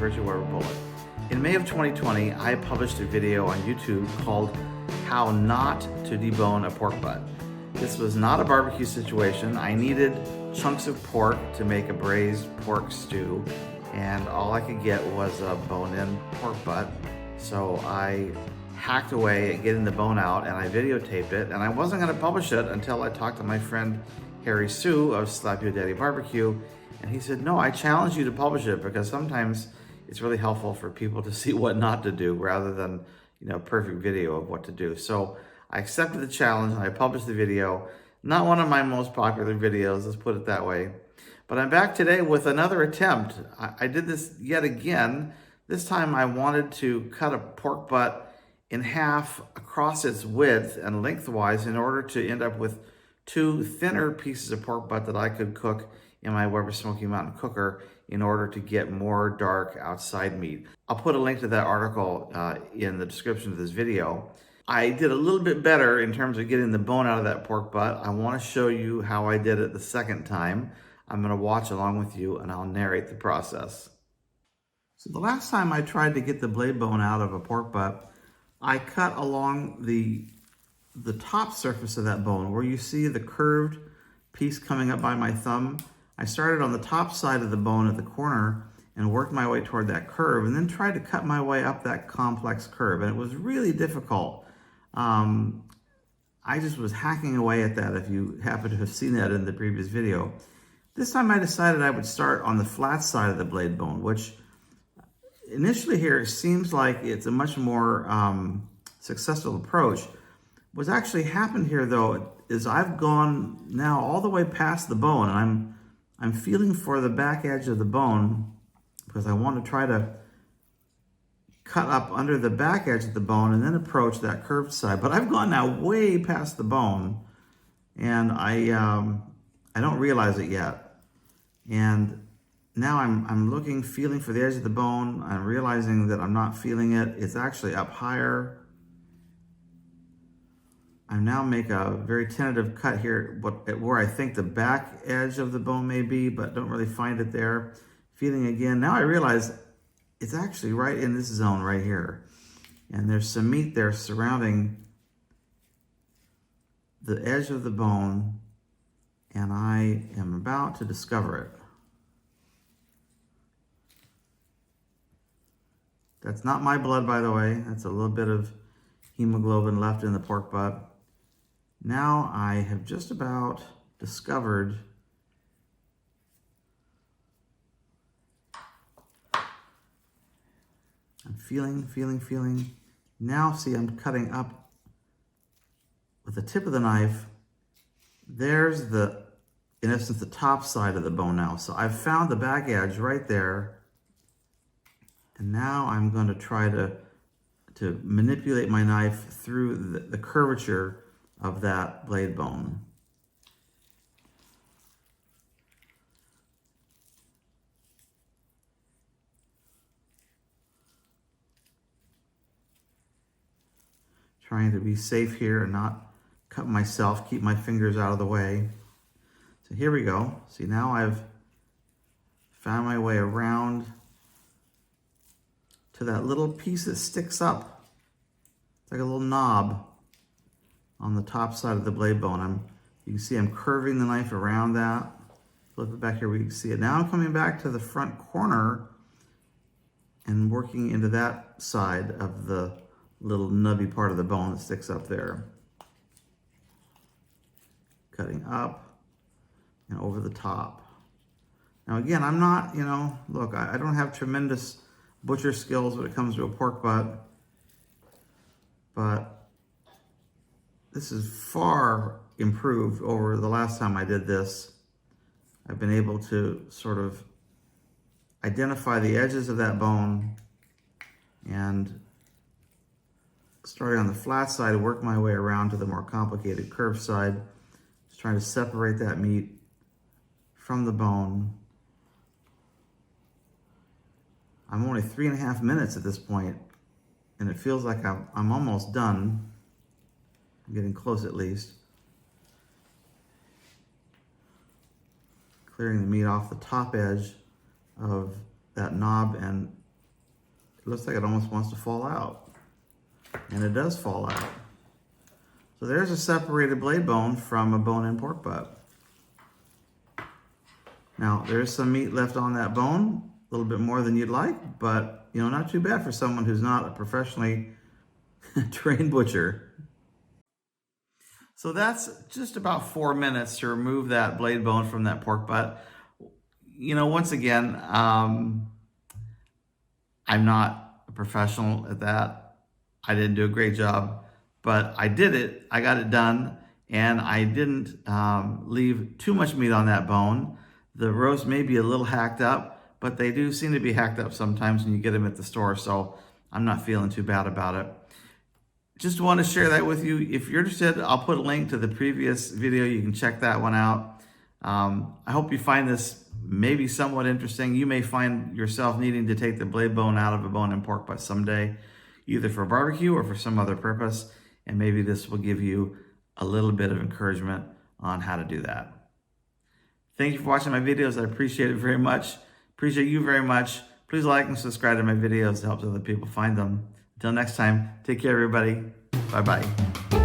here's your Weber bullet. In May of 2020, I published a video on YouTube called How Not to Debone a Pork Butt. This was not a barbecue situation. I needed chunks of pork to make a braised pork stew, and all I could get was a bone-in pork butt. So I hacked away at getting the bone out, and I videotaped it, and I wasn't gonna publish it until I talked to my friend Harry Sue of Slap Your Daddy Barbecue, and he said, no, I challenge you to publish it because sometimes it's really helpful for people to see what not to do rather than, perfect video of what to do. So I accepted the challenge and I published the video. Not one of my most popular videos, let's put it that way. But I'm back today with another attempt. I did this yet again. This time I wanted to cut a pork butt in half across its width and lengthwise in order to end up with two thinner pieces of pork butt that I could cook in my Weber Smokey Mountain Cooker in order to get more dark outside meat. I'll put a link to that article in the description of this video. I did a little bit better in terms of getting the bone out of that pork butt. I want to show you how I did it the second time. I'm going to watch along with you and I'll narrate the process. So the last time I tried to get the blade bone out of a pork butt, I cut along the top surface of that bone where you see the curved piece coming up by my thumb. I started on the top side of the bone at the corner and worked my way toward that curve and then tried to cut my way up that complex curve. And it was really difficult. I just was hacking away at that if you happen to have seen that in the previous video. This time I decided I would start on the flat side of the blade bone, which initially here seems like it's a much more successful approach. What's actually happened here though is I've gone now all the way past the bone and I'm feeling for the back edge of the bone because I want to try to cut up under the back edge of the bone and then approach that curved side. But I've gone now way past the bone and I don't realize it yet. And now I'm feeling for the edge of the bone. I'm realizing that I'm not feeling it. It's actually up higher. I now make a very tentative cut here where I think the back edge of the bone may be, but don't really find it there. Feeling again. Now I realize it's actually right in this zone right here. And there's some meat there surrounding the edge of the bone, and I am about to discover it. That's not my blood, by the way. That's a little bit of hemoglobin left in the pork butt. Now I have just about discovered I'm feeling. Now see, I'm cutting up with the tip of the knife. There's in essence, the top side of the bone now. So I've found the back edge right there. And now I'm going to try to manipulate my knife through the curvature of that blade bone. Trying to be safe here and not cut myself, keep my fingers out of the way. So here we go. See, now I've found my way around to that little piece that sticks up. It's like a little knob on the top side of the blade bone. You can see I'm curving the knife around that. Flip it back here where you can see it. Now I'm coming back to the front corner and working into that side of the little nubby part of the bone that sticks up there. Cutting up and over the top. Now again, I'm not, look, I don't have tremendous butcher skills when it comes to a pork butt, but this is far improved over the last time I did this. I've been able to sort of identify the edges of that bone and starting on the flat side, work my way around to the more complicated curved side. Just trying to separate that meat from the bone. I'm only 3.5 minutes at this point, and it feels like I'm almost done. I'm getting close at least. Clearing the meat off the top edge of that knob and looks like it almost wants to fall out. And it does fall out. So there's a separated blade bone from a bone-in pork butt. Now, there's some meat left on that bone, a little bit more than you'd like, but you know, not too bad for someone who's not a professionally trained butcher. So that's just about 4 minutes to remove that blade bone from that pork butt. You know, once again, I'm not a professional at that. I didn't do a great job, but I did it. I got it done, and I didn't leave too much meat on that bone. The roast may be a little hacked up, but they do seem to be hacked up sometimes when you get them at the store, so I'm not feeling too bad about it. Just want to share that with you. If you're interested, I'll put a link to the previous video. You can check that one out. I hope you find this maybe somewhat interesting. You may find yourself needing to take the blade bone out of a bone-in pork butt someday, either for barbecue or for some other purpose, and maybe this will give you a little bit of encouragement on how to do that. Thank you for watching my videos. I appreciate it very much. Appreciate you very much. Please like and subscribe to my videos. It helps other people find them. Until next time, take care, everybody. Bye-bye.